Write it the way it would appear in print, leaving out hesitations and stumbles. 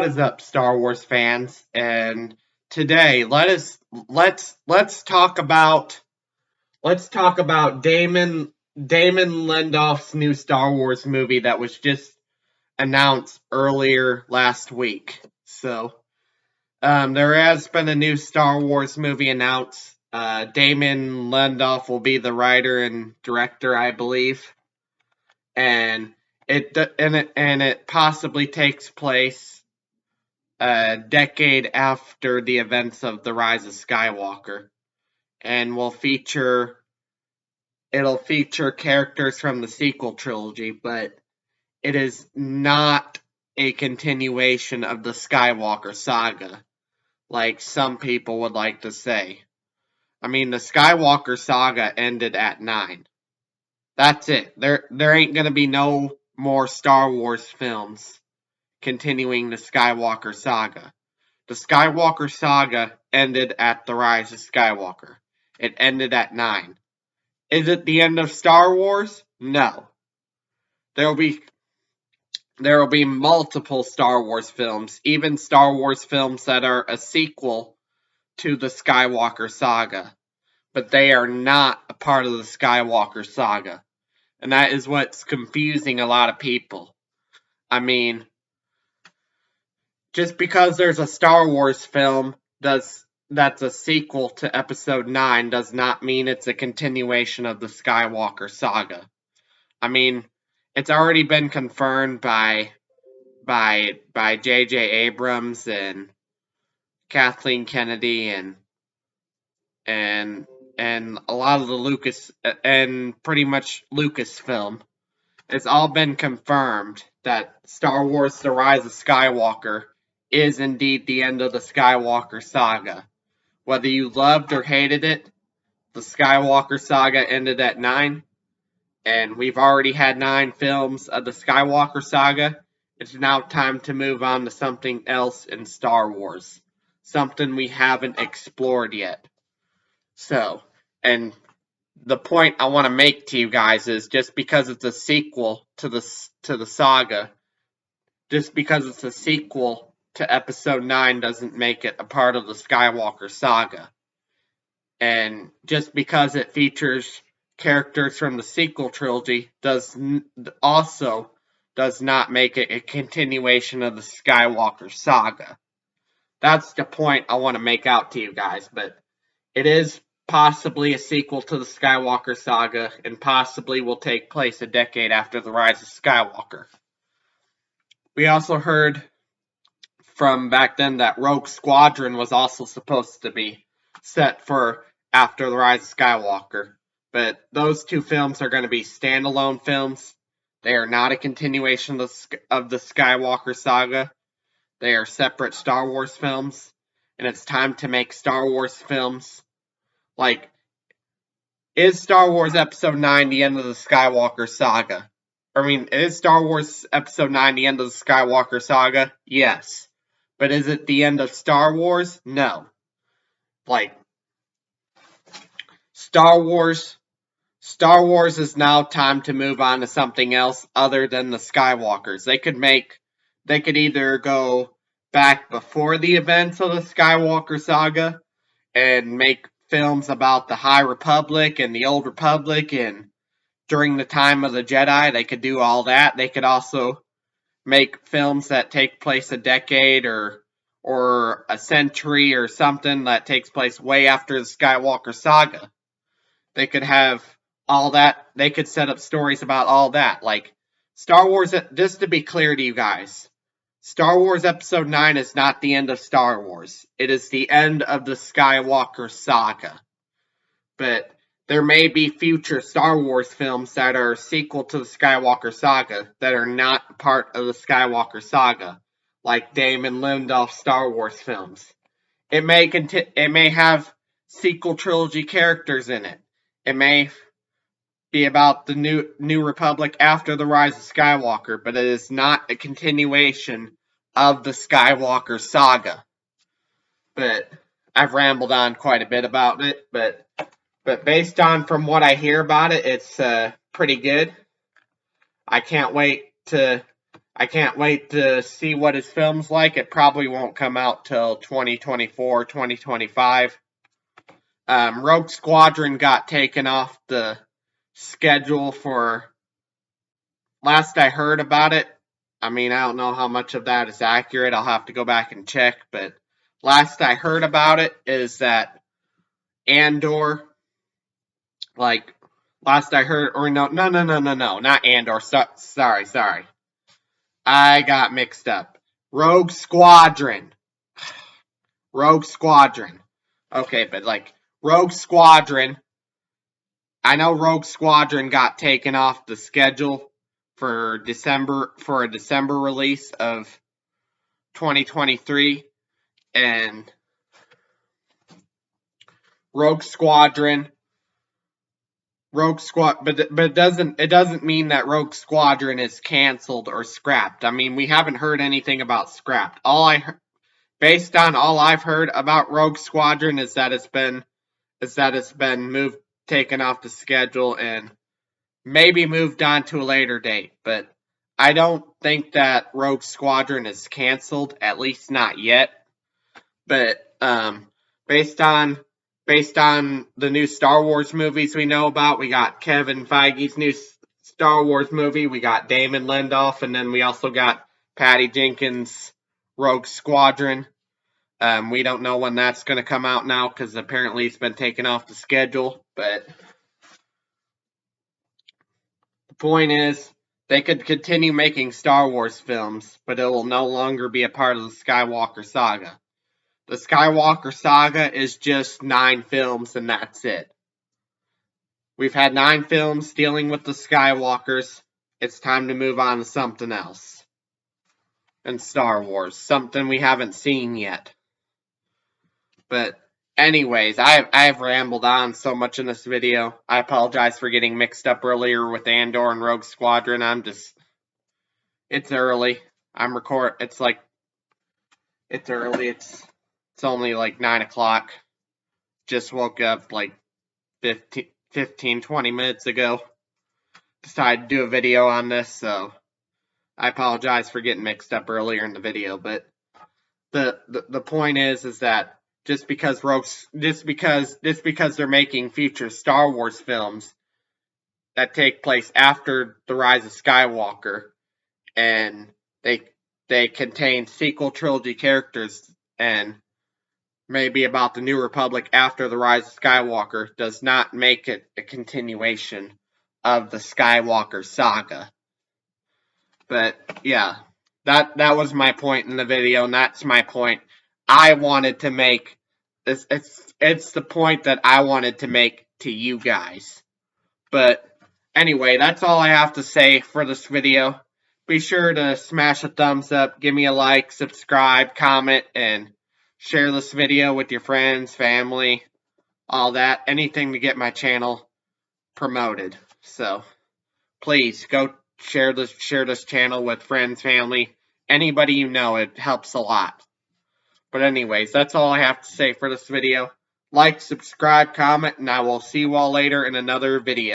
What is up, Star Wars fans? And today, let's talk about Damon Lindelofs' new Star Wars movie that was just announced earlier last week. There has been a new Star Wars movie announced. Damon Lindelof will be the writer and director, I believe, and it possibly takes place a decade after the events of The Rise of Skywalker, and it'll feature characters from the sequel trilogy, but it is not a continuation of the Skywalker saga, like some people would like to say. I mean, the Skywalker saga ended at 9. That's it. There ain't gonna be no more Star Wars films continuing the Skywalker saga. The Skywalker saga ended at The Rise of Skywalker. It ended at 9. Is it the end of Star Wars? No. There will be multiple Star Wars films, even Star Wars films that are a sequel to the Skywalker saga, but they are not a part of the Skywalker saga. And that is what's confusing a lot of people. I mean, just because there's a Star Wars film that's a sequel to Episode 9 does not mean it's a continuation of the Skywalker saga. I mean, it's already been confirmed by J.J. Abrams and Kathleen Kennedy and a lot of the Lucas and pretty much Lucasfilm. It's all been confirmed that Star Wars: The Rise of Skywalker is indeed the end of the Skywalker saga. Whether you loved or hated it, the Skywalker saga ended at 9, and we've already had 9 films of the Skywalker saga. It's now time to move on to something else in Star Wars. Something we haven't explored yet. And the point I want to make to you guys is just because it's a sequel to the saga, just because it's a sequel to Episode 9 doesn't make it a part of the Skywalker saga. And just because it features characters from the sequel trilogy does not make it a continuation of the Skywalker saga. That's the point I want to make out to you guys, but it is possibly a sequel to the Skywalker saga, and possibly will take place a decade after The Rise of Skywalker. We also heard from back then that Rogue Squadron was also supposed to be set for after The Rise of Skywalker, but those 2 films are going to be standalone films. They are not a continuation of the Skywalker saga. They are separate Star Wars films, and it's time to make Star Wars films. Like, is Star Wars Episode 9 the end of the Skywalker saga? Is Star Wars Episode 9 the end of the Skywalker saga? Yes. But is it the end of Star Wars? No. Star Wars is now time to move on to something else other than the Skywalkers. They could either go back before the events of the Skywalker saga and make films about the High Republic and the Old Republic and during the time of the Jedi. They could do all that. They could also make films that take place a decade or a century or something that takes place way after the Skywalker saga. They could have all that. They could set up stories about all that. Like, Star Wars, just to be clear to you guys, Star Wars Episode 9 is not the end of Star Wars. It is the end of the Skywalker saga. But there may be future Star Wars films that are a sequel to the Skywalker saga that are not part of the Skywalker saga, like Damon Lindelofs' Star Wars films. It may have sequel trilogy characters in it. It may be about the New Republic after the Rise of Skywalker, but it is not a continuation of the Skywalker saga. But I've rambled on quite a bit about it, but based on from what I hear about it, it's pretty good. I can't wait to I can't wait to see what his film's like. It probably won't come out till 2024, 2025. Rogue Squadron got taken off the schedule for, last I heard about it. I mean, I don't know how much of that is accurate. I'll have to go back and check, but last I heard about it is that Andor, like, last I heard, or no, not Andor. Sorry. I got mixed up. Rogue Squadron. Rogue Squadron. Okay, but like, Rogue Squadron, I know Rogue Squadron got taken off the schedule for a December release of 2023, and Rogue Squadron, but it doesn't mean that Rogue Squadron is canceled or scrapped. I mean, we haven't heard anything about scrapped. Based on all I've heard about Rogue Squadron is that it's been taken off the schedule and maybe moved on to a later date. But I don't think that Rogue Squadron is canceled, at least not yet. But based on the new Star Wars movies we know about, we got Kevin Feige's new Star Wars movie, we got Damon Lindelofs, and then we also got Patty Jenkins' Rogue Squadron. We don't know when that's going to come out now because apparently it's been taken off the schedule. But the point is, they could continue making Star Wars films, but it will no longer be a part of the Skywalker saga. The Skywalker saga is just 9 films, and that's it. We've had 9 films dealing with the Skywalkers. It's time to move on to something else. And Star Wars, something we haven't seen yet. But anyways, I've rambled on so much in this video. I apologize for getting mixed up earlier with Andor and Rogue Squadron. It's early. It's early. It's only like 9 o'clock. Just woke up like 15, 20 minutes ago. Decided to do a video on this, so I apologize for getting mixed up earlier in the video. But the point is that just because they're making future Star Wars films that take place after the Rise of Skywalker, and they contain sequel trilogy characters and maybe about the New Republic after the Rise of Skywalker, does not make it a continuation of the Skywalker saga. But yeah, that was my point in the video, and that's my point I wanted to make. It's the point that I wanted to make to you guys. But anyway, that's all I have to say for this video. Be sure to smash a thumbs up, give me a like, subscribe, comment, and share this video with your friends, family, all that. Anything to get my channel promoted. So please go share this channel with friends, family, anybody you know. It helps a lot. But anyways, that's all I have to say for this video. Like, subscribe, comment, and I will see you all later in another video.